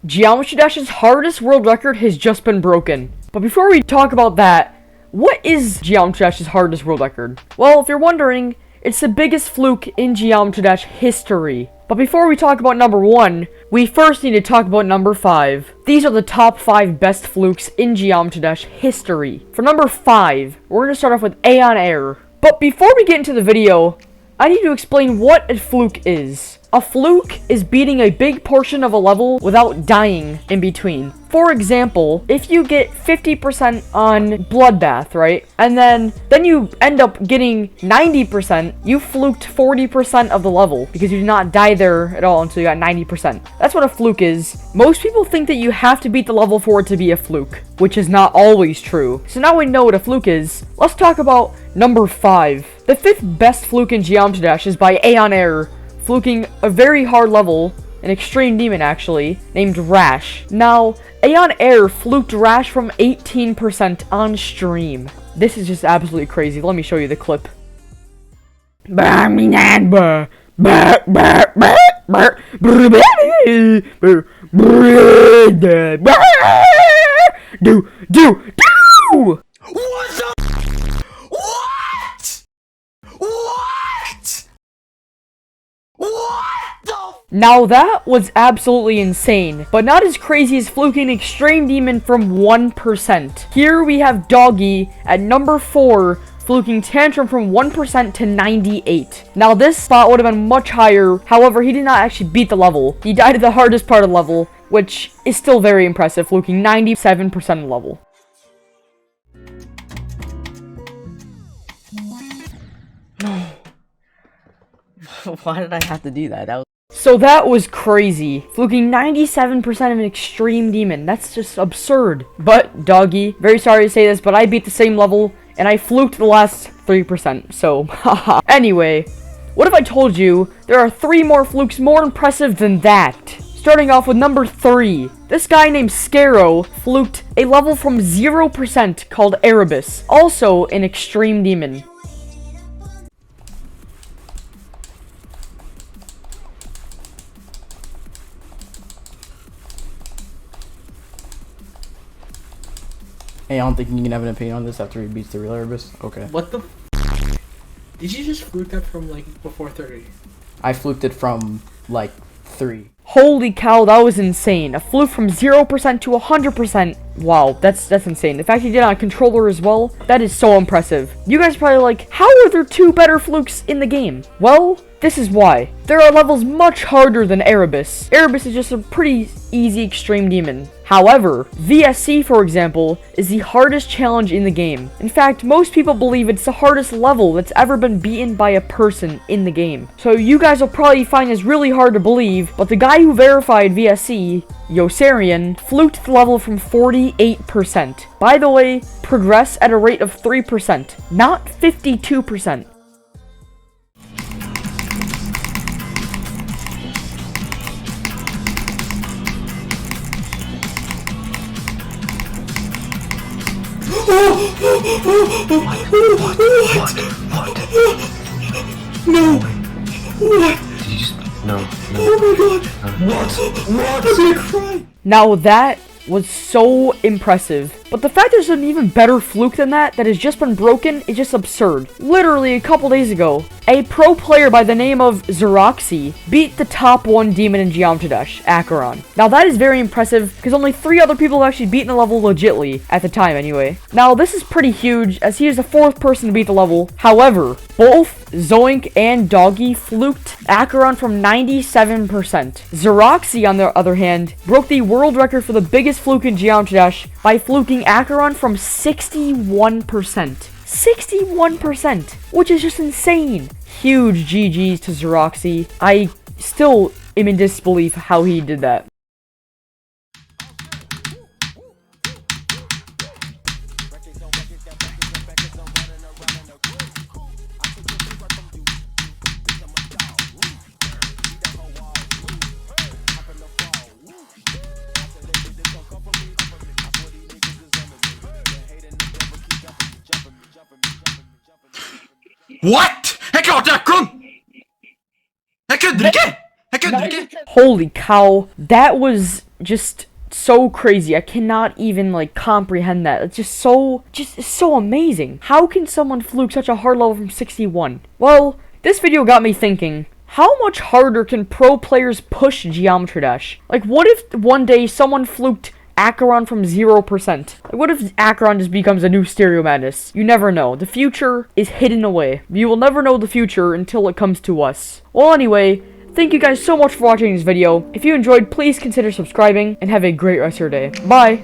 Geometry Dash's hardest world record has just been broken. But before we talk about that, what is Geometry Dash's hardest world record? Well, if you're wondering, it's the biggest fluke in Geometry Dash history. But before we talk about number 1, we first need to talk about number 5. These are the top 5 best flukes in Geometry Dash history. For number 5, we're going to start off with Aeon Air. But before we get into the video, I need to explain what a fluke is. A fluke is beating a big portion of a level without dying in between. For example, if you get 50% on Bloodbath, right? And then you end up getting 90%, you fluked 40% of the level because you did not die there at all until you got 90%. That's what a fluke is. Most people think that you have to beat the level for it to be a fluke, which is not always true. So now we know what a fluke is. Let's talk about number 5. The 5th best fluke in Geometry Dash is by Aeon Air, fluking a very hard level, an extreme demon actually, named Rash. Now, Aeon Air fluked Rash from 18% on stream. This is just absolutely crazy. Let me show you the clip. What the? What? What? What the? Now that was absolutely insane, but not as crazy as fluking Extreme Demon from 1%. Here we have Doggy at number 4, fluking Tantrum from 1% to 98. Now this spot would have been much higher, however he did not actually beat the level. He died at the hardest part of the level, which is still very impressive, fluking 97% of the level. Why did I have to do that? So that was crazy. Fluking 97% of an Extreme Demon. That's just absurd. But, Doggy, very sorry to say this, but I beat the same level, and I fluked the last 3%, so, haha. Anyway, what if I told you there are 3 more flukes more impressive than that? Starting off with number 3. This guy named Scaro fluked a level from 0% called Erebus, also an Extreme Demon. Hey, I don't think you can have an opinion on this after he beats the real Erebus. Okay. What the Did you just fluke that from, like, before 30? I fluked it from, like, 3. Holy cow, that was insane. A fluke from 0% to 100%. Wow, that's insane. The fact he did on a controller as well, that is so impressive. You guys are probably like, how are there 2 better flukes in the game? Well, this is why. There are levels much harder than Erebus. Erebus is just a pretty easy Extreme Demon. However, VSC, for example, is the hardest challenge in the game. In fact, most people believe it's the hardest level that's ever been beaten by a person in the game. So you guys will probably find this really hard to believe, but the guy who verified VSC, Yosarian, fluked the level from 48%. By the way, progress at a rate of 3%, not 52%. What? No! What? Did you just... No. Oh my god! What? I'm gonna cry! Now that was so impressive. But the fact there's an even better fluke than that has just been broken is just absurd. Literally a couple days ago, a pro player by the name of Xeroxy beat the top 1 demon in Geometry Dash, Acheron. Now that is very impressive because only 3 other people have actually beaten the level legitly, at the time anyway. Now this is pretty huge as he is the 4th person to beat the level. However, both Zoink and Doggy fluked Acheron from 97%. Xeroxy, on the other hand, broke the world record for the biggest fluke in Geometry Dash by fluking Acheron from 61%. 61%! Which is just insane! Huge GG's to Xeroxy. I still am in disbelief how he did that. What? Jeg klarte Ekron! Jeg kødder ikke! Holy cow, that was just so crazy. I cannot even like comprehend that. It's just so amazing. How can someone fluke such a hard level from 61? Well, this video got me thinking, how much harder can pro players push Geometry Dash? Like, what if one day someone fluked Acheron from 0%? Like, what if Acheron just becomes a new Stereo Madness? You never know. The future is hidden away. You will never know the future until it comes to us. Well, anyway, thank you guys so much for watching this video. If you enjoyed, please consider subscribing, and have a great rest of your day. Bye!